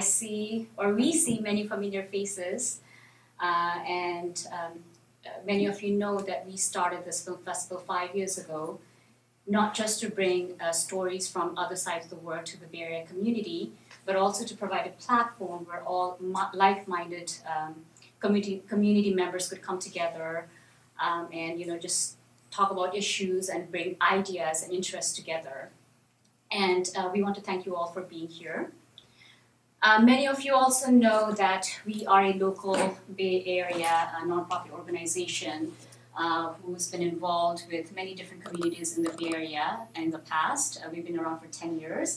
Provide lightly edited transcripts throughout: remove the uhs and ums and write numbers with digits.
I see, or we see many familiar faces, and many of you know that we started this film festival 5 years ago, not just to bring stories from other sides of the world to the Bay Area community, but also to provide a platform where all like-minded community members could come together and just talk about issues and bring ideas and interests together. And we want to thank you all for being here. Many of you also know that we are a local Bay Area nonprofit organization who's been involved with many different communities in the Bay Area in the past. We've been around for 10 years.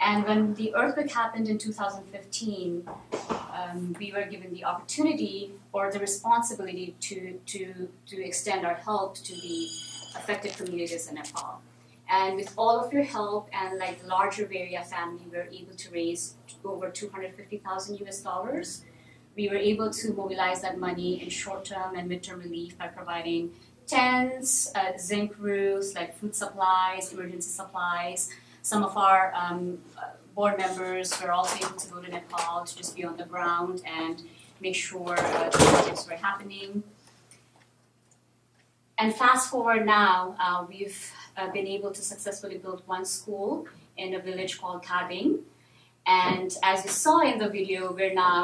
And when the earthquake happened in 2015, we were given the opportunity or the responsibility to extend our help to the affected communities in Nepal. And with all of your help and like the larger Bay Area family, we were able to raise over $250,000 US. We were able to mobilize that money in short-term and mid-term relief by providing tents, zinc roofs, like food supplies, emergency supplies. Some of our board members were also able to go to Nepal to just be on the ground and make sure the projects were happening. And fast forward now, we've been able to successfully build one school in a village called Kading. And as you saw in the video, we're now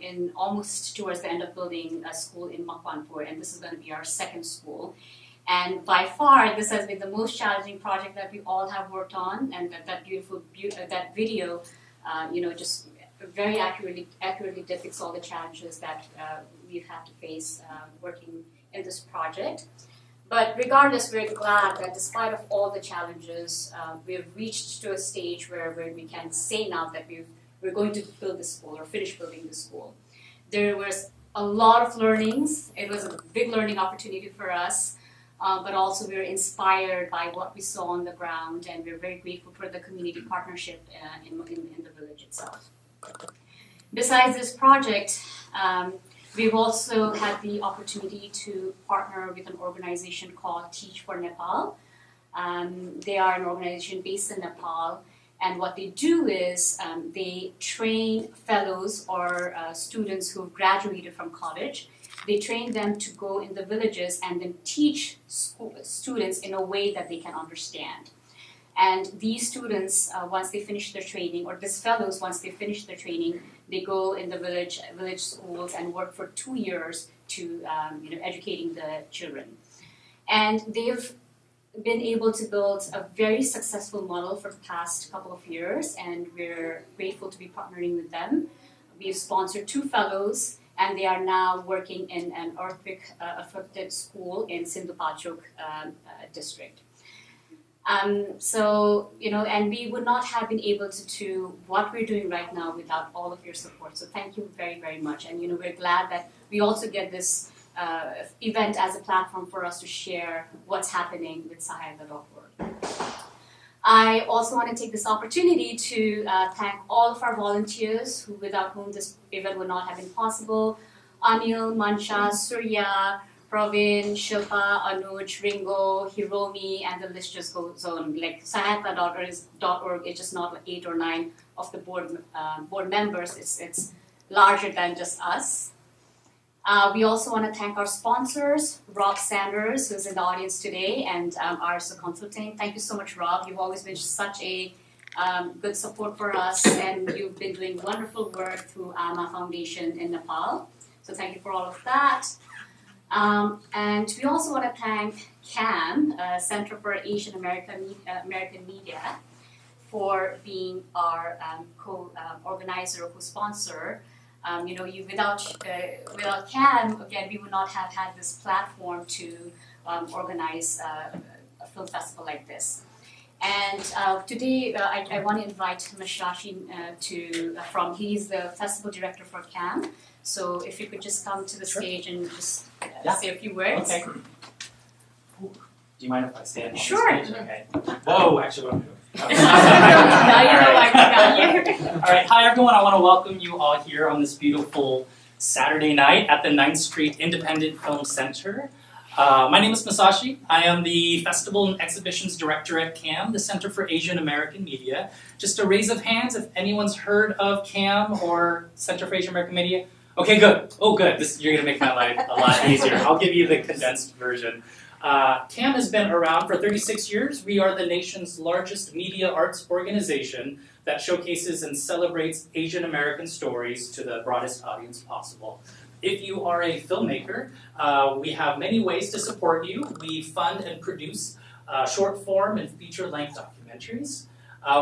in almost towards the end of building a school in Makwanpur, and this is going to be our second school. And by far, this has been the most challenging project that we all have worked on, and that video, just very accurately depicts all the challenges that we've had to face working in this project. But regardless, we're glad that despite of all the challenges, we've reached to a stage where we can say now that we're going to build this school or finish building this school. There was a lot of learnings. It was a big learning opportunity for us, but also we were inspired by what we saw on the ground, and we're very grateful for the community partnership in the village itself. Besides this project, we've also had the opportunity to partner with an organization called Teach for Nepal. They are an organization based in Nepal, and what they do is they train fellows or students who have graduated from college. They train them to go in the villages and then teach students in a way that they can understand. And these students, once they finish their training, or these fellows, once they finish their training, they go in the village schools and work for 2 years to educating the children. And they've been able to build a very successful model for the past couple of years, and we're grateful to be partnering with them. We've sponsored 2 fellows, and they are now working in an earthquake-affected school in Sindhupalchok district. And we would not have been able to do what we're doing right now without all of your support. So thank you very, very much. And we're glad that we also get this event as a platform for us to share what's happening with Sahayeta-Org. I also want to take this opportunity to thank all of our volunteers without whom this event would not have been possible. Anil, Mancha, Surya, Praveen, Shilpa, Anuj, Ringo, Hiromi, and the list just goes on. Like Sahayeta.org is just not 8 or 9 of the board members. It's larger than just us. We also want to thank our sponsors, Rob Sanders, who's in the audience today, and Arsa Consulting. Thank you so much, Rob. You've always been such a good support for us, and you've been doing wonderful work through AMA Foundation in Nepal. So thank you for all of that. And we also want to thank CAM, Center for Asian American Media, for being our co-organizer, co-sponsor. Without CAM, again, we would not have had this platform to organize a film festival like this. And today, I want to invite Mashashi he's the festival director for CAM. So if you could just come to the stage and just say a few words. Okay. Do you mind if I stand on Sure. the stage? Okay. Whoa, actually, what I'm doing. Okay. Now you know why we got you. All right, hi everyone. I want to welcome you all here on this beautiful Saturday night at the 9th Street Independent Film Center. My name is Masashi. I am the Festival and Exhibitions Director at CAM, the Center for Asian American Media. Just a raise of hands if anyone's heard of CAM or Center for Asian American Media. Okay, good. Oh, good. You're going to make my life a lot easier. I'll give you the condensed version. CAM has been around for 36 years. We are the nation's largest media arts organization that showcases and celebrates Asian American stories to the broadest audience possible. If you are a filmmaker, we have many ways to support you. We fund and produce short form and feature-length documentaries.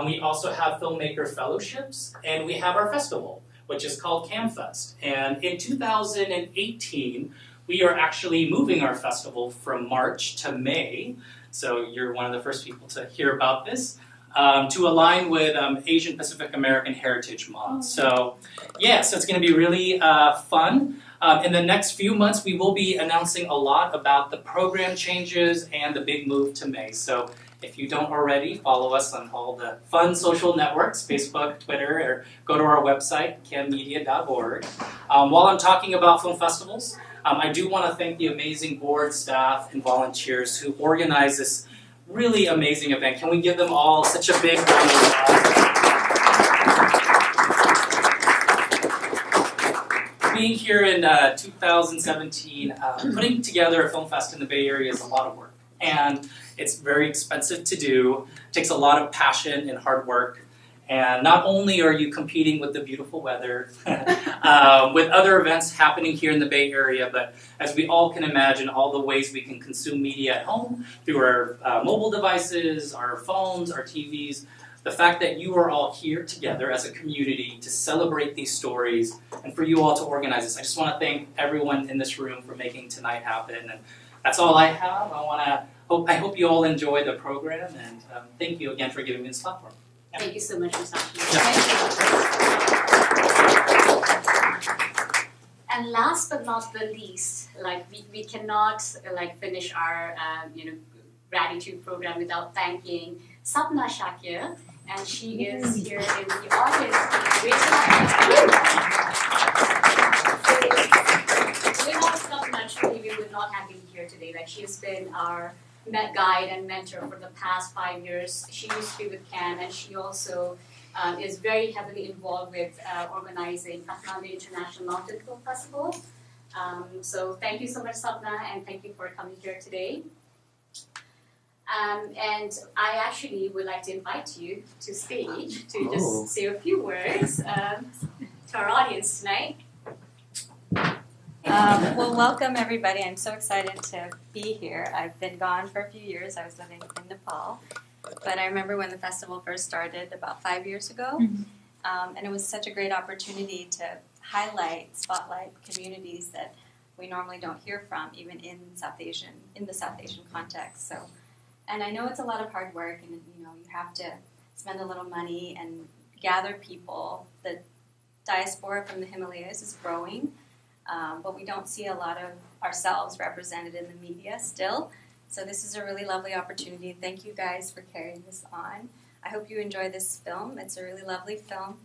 We also have filmmaker fellowships, and we have our festival, which is called CAMFest. And in 2018, we are actually moving our festival from March to May, so you're one of the first people to hear about this, to align with Asian Pacific American Heritage Month. So yeah, so it's going to be really fun. In the next few months, we will be announcing a lot about the program changes and the big move to May. So if you don't already, follow us on all the fun social networks, Facebook, Twitter, or go to our website, cammedia.org. While I'm talking about film festivals, I do want to thank the amazing board, staff, and volunteers who organize this really amazing event. Can we give them all such a big round of applause? Being here in 2017, putting together a film fest in the Bay Area is a lot of work. And it's very expensive to do. It takes a lot of passion and hard work. And not only are you competing with the beautiful weather, with other events happening here in the Bay Area, but as we all can imagine, all the ways we can consume media at home, through our mobile devices, our phones, our TVs, the fact that you are all here together as a community to celebrate these stories, and for you all to organize this. I just want to thank everyone in this room for making tonight happen. And that's all I have. I hope you all enjoy the program, and thank you again for giving me this platform. Thank you so much, Masashi. And last but not the least, we cannot finish our gratitude program without thanking Sapna Shakir, and she is here in the audience. Without Sapna, truly we would not have been here today. She has been our guide and mentor for the past 5 years. She used to be with CAM, and she also is very heavily involved with organizing Kathmandu International Mountain Film Festival. So thank you so much, Sapna, and thank you for coming here today. And I actually would like to invite you to stage to just say a few words to our audience tonight. Well, welcome everybody. I'm so excited to be here. I've been gone for a few years. I was living in Nepal. But I remember when the festival first started about 5 years ago. And it was such a great opportunity to spotlight communities that we normally don't hear from, even in the South Asian context. So, and I know it's a lot of hard work, and you have to spend a little money and gather people. The diaspora from the Himalayas is growing. But we don't see a lot of ourselves represented in the media still. So this is a really lovely opportunity. Thank you guys for carrying this on. I hope you enjoy this film. It's a really lovely film,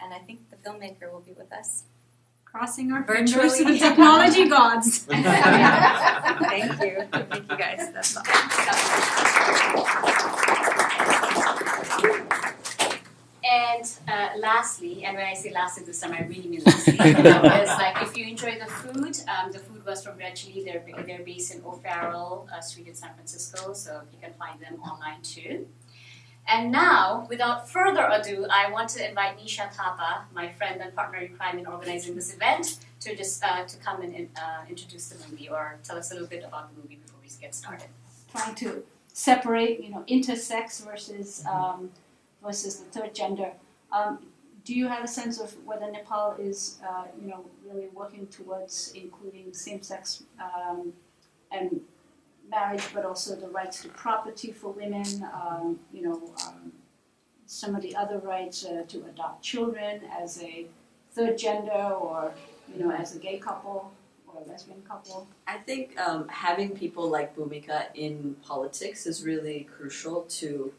and I think the filmmaker will be with us. Crossing our Virtually. fingers to the technology gods. Thank you. Thank you guys. That's all. And lastly, and when I say lastly this time, I really mean lastly, is if you enjoy the food was from Red Chili. They're based in O'Farrell Street in San Francisco, so you can find them online too. And now, without further ado, I want to invite Nisha Thapa, my friend and partner in crime in organizing this event, to just to come and introduce the movie or tell us a little bit about the movie before we get started. Trying to separate, intersex versus the third gender. Do you have a sense of whether Nepal is, really working towards including same-sex and marriage, but also the rights to property for women, some of the other rights to adopt children as a third gender or, as a gay couple or a lesbian couple? I think having people like Bhumika in politics is really crucial to,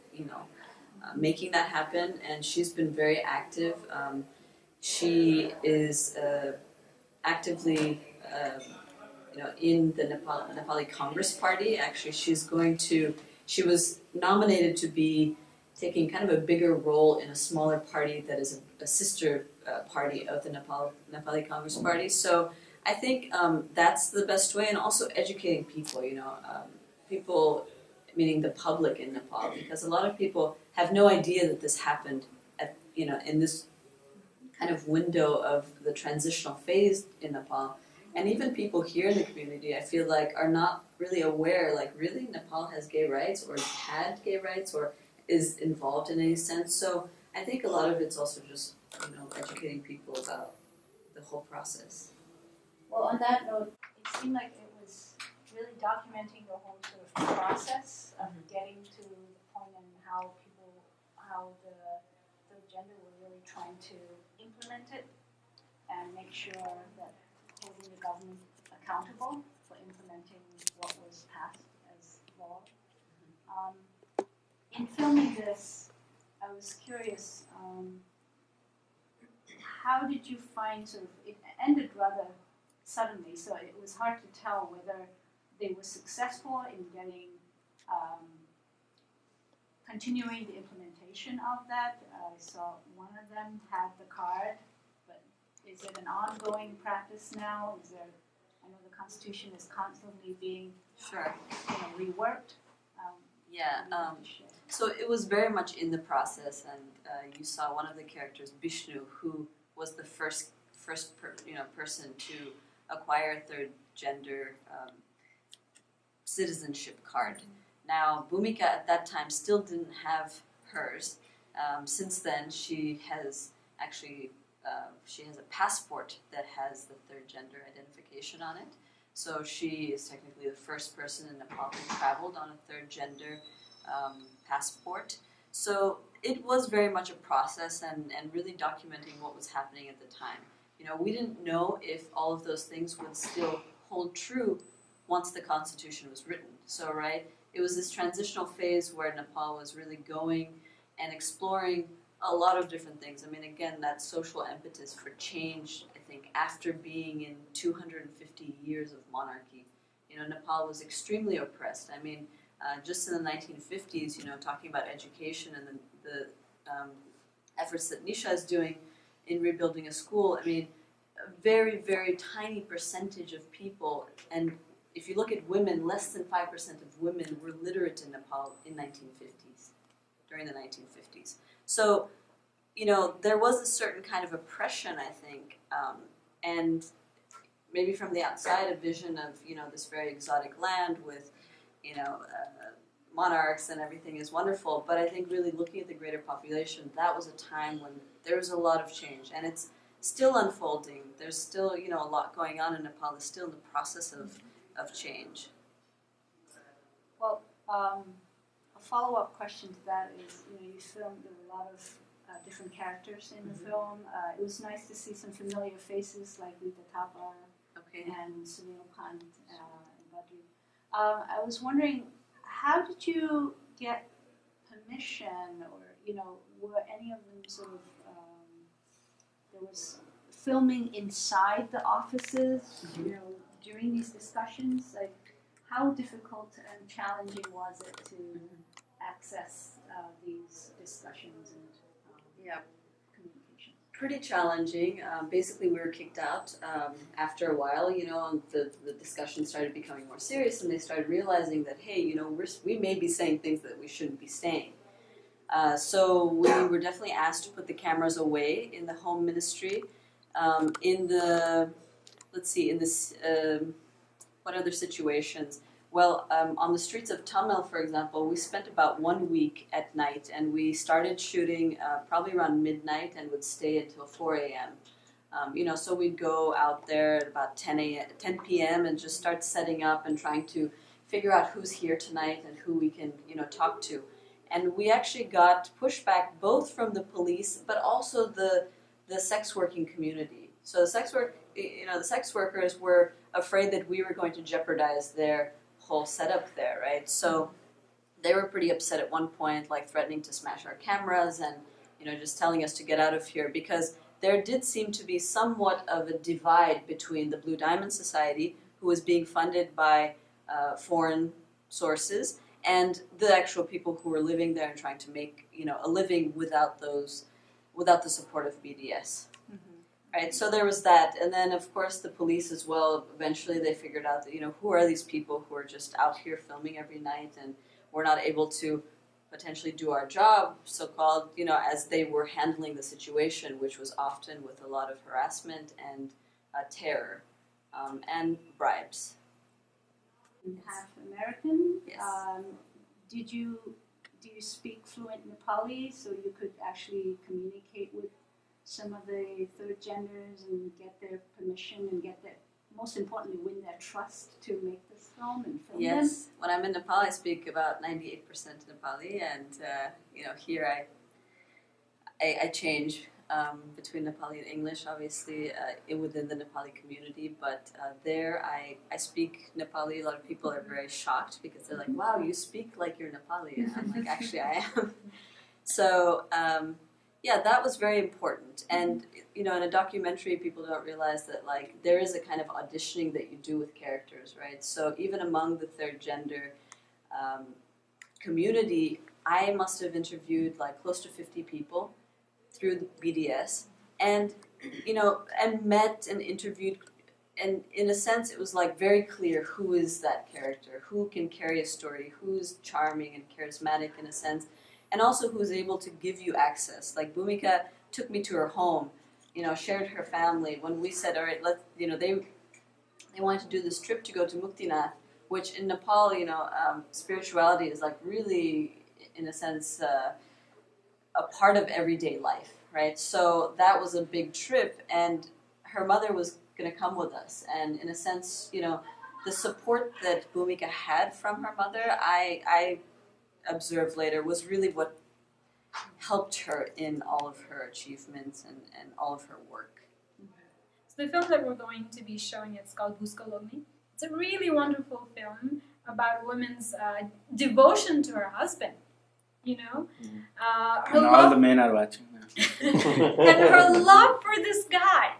making that happen, and she's been very active. She is actively in the Nepali Congress Party. Actually, she was nominated to be taking kind of a bigger role in a smaller party that is a sister party of the Nepali Congress Party. So I think that's the best way, and also educating people, people, meaning the public in Nepal, because a lot of people have no idea that this happened in this kind of window of the transitional phase in Nepal. And even people here in the community, I feel like, are not really aware, like, really, Nepal has gay rights, or had gay rights, or is involved in any sense. So I think a lot of it's also just, educating people about the whole process. Well, on that note, it seemed like it was really documenting the whole sort of process of getting to the point and how the gender were really trying to implement it and make sure that holding the government accountable for implementing what was passed as law. In filming this, I was curious, how did you find it ended rather suddenly, so it was hard to tell whether they were successful in getting, continuing the implementation of that. I saw one of them had the card, but is it an ongoing practice now? I know the Constitution is constantly being reworked. So it was very much in the process, and you saw one of the characters, Bishnu, who was the first person to acquire a third gender citizenship card. Now, Bhumika at that time still didn't have hers. Since then, she has a passport that has the third gender identification on it. So she is technically the first person in Nepal who traveled on a third gender passport. So it was very much a process and really documenting what was happening at the time. We didn't know if all of those things would still hold true once the Constitution was written. So, it was this transitional phase where Nepal was really going and exploring a lot of different things. I mean, again, that social impetus for change, I think, after being in 250 years of monarchy. Nepal was extremely oppressed. I mean, just in the 1950s, talking about education and the efforts that Nisha is doing in rebuilding a school, I mean, a very, very tiny percentage of people, and if you look at women, less than 5% of women were literate in Nepal in during the 1950s. So, there was a certain kind of oppression, I think, and maybe from the outside, a vision of, this very exotic land with, monarchs and everything is wonderful, but I think really looking at the greater population, that was a time when there was a lot of change, and it's still unfolding. There's still, a lot going on in Nepal. It's still in the process of change. Well, a follow-up question to that is, you filmed a lot of different characters in the film. It was nice to see some familiar faces like Rita Thapa and Sunil Pant and Badri. I was wondering, how did you get permission, or were any of them sort of there was filming inside the offices, during these discussions? Like, how difficult and challenging was it to access these discussions and communication? Pretty challenging. Basically, we were kicked out after a while, and the discussion started becoming more serious, and they started realizing that, hey, we may be saying things that we shouldn't be saying. So we were definitely asked to put the cameras away in the home ministry. What other situations? Well, on the streets of Tamil, for example, we spent about 1 week at night, and we started shooting probably around midnight and would stay until 4 a.m. So we'd go out there at about 10 p.m. and just start setting up and trying to figure out who's here tonight and who we can, talk to. And we actually got pushback both from the police, but also the sex working community. So the sex workers were afraid that we were going to jeopardize their whole setup there, right? So they were pretty upset at one point, like threatening to smash our cameras and, just telling us to get out of here, because there did seem to be somewhat of a divide between the Blue Diamond Society, who was being funded by foreign sources, and the actual people who were living there and trying to make a living without the support of BDS. Right, so there was that, and then of course the police as well. Eventually, they figured out that who are these people who are just out here filming every night, and we're not able to potentially do our job, so-called, as they were handling the situation, which was often with a lot of harassment and terror and bribes. Half American. Yes. Do you speak fluent Nepali so you could actually communicate with some of the third genders and get their permission and most importantly, win their trust to make this film and film them? Yes. When I'm in Nepal, I speak about 98% Nepali, and here I change between Nepali and English, obviously, within the Nepali community. But there, I speak Nepali. A lot of people are very shocked because they're like, "Wow, you speak like you're Nepali." And I'm like, "Actually, I am." So. Yeah, that was very important. And, in a documentary, people don't realize that, there is a kind of auditioning that you do with characters, right? So even among the third gender community, I must have interviewed, close to 50 people through the BDS, and, and met and interviewed, and in a sense, it was, very clear who is that character, who can carry a story, who's charming and charismatic in a sense, and also who's able to give you access. Like Bhumika took me to her home, shared her family. When we said, all right, they wanted to do this trip to go to Muktinath, which in Nepal, spirituality is really, in a sense, a part of everyday life, right? So that was a big trip, and her mother was going to come with us. And in a sense, the support that Bhumika had from her mother, I observed later, was really what helped her in all of her achievements and all of her work. So the film that we're going to be showing, it's called Buskalogni. It's a really wonderful film about a woman's devotion to her husband. And all the men are watching now. And her love for this guy.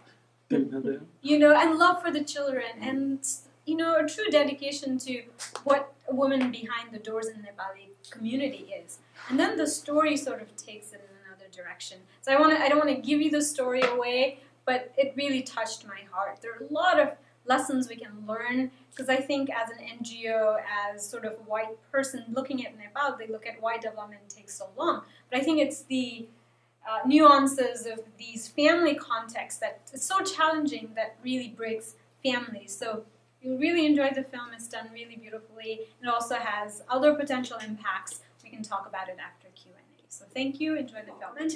And love for the children, and a true dedication to what a woman behind the doors in the Nepali community is. And then the story sort of takes it in another direction. So I don't want to give you the story away, but it really touched my heart. There are a lot of lessons we can learn, because I think as an NGO, as sort of a white person looking at Nepal, they look at why development takes so long. But I think it's the nuances of these family contexts that it's so challenging that really breaks families. So you'll really enjoy the film. It's done really beautifully. It also has other potential impacts. We can talk about it after Q&A. So thank you. Enjoy the film. And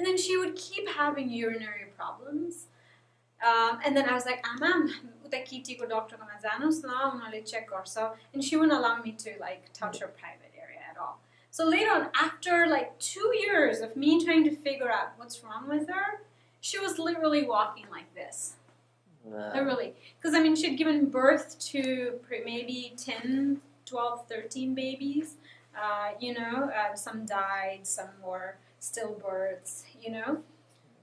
then she would keep having urinary problems. And then I was like, Ama, uta kitiko doctor koma janus na, unale check garcha. And she wouldn't allow me to touch her private area at all. So later on, after 2 years of me trying to figure out what's wrong with her, she was literally walking like this. Wow. Literally. Because, she'd given birth to maybe 10, 12, 13 babies. Some died, some were stillbirths,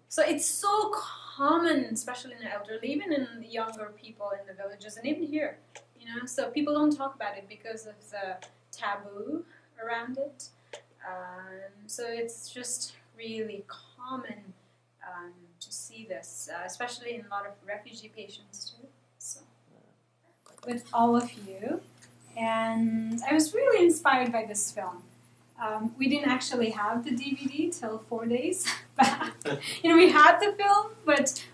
So it's so common, especially in the elderly, even in the younger people in the villages, and even here, So people don't talk about it because of the taboo around it. So it's just really common to see this, especially in a lot of refugee patients too. So, with all of you, and I was really inspired by this film. We didn't actually have the DVD till 4 days back. We had the film, but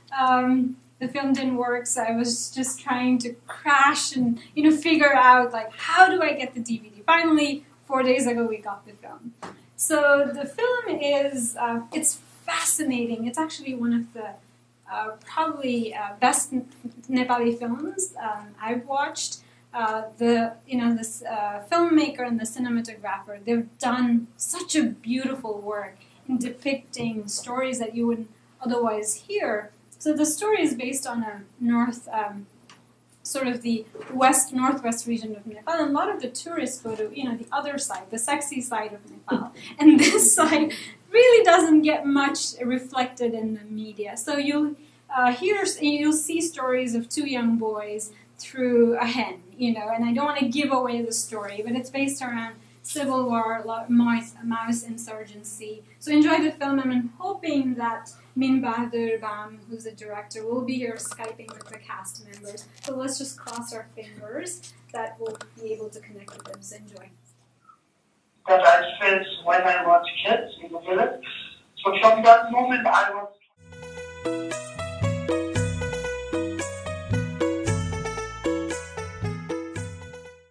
the film didn't work, so I was just trying to crash and figure out how do I get the DVD. Finally, 4 days ago, we got the film. So the film is it's fascinating. It's actually one of the probably best Nepali films I've watched. This filmmaker and the cinematographer, they've done such a beautiful work in depicting stories that you wouldn't otherwise hear. So the story is based on a North sort of the northwest region of Nepal, and a lot of the tourists go to, the other side, the sexy side of Nepal. And this side really doesn't get much reflected in the media. So you'll see stories of two young boys through a hen, and I don't want to give away the story, but it's based around civil war, mouse insurgency. So enjoy the film, and I'm hoping that Min Bahadur Bam, who's the director, will be here Skyping with the cast members. So let's just cross our fingers that we'll be able to connect with them. So enjoy. That I felt when I was a kid in the village. So from that moment I was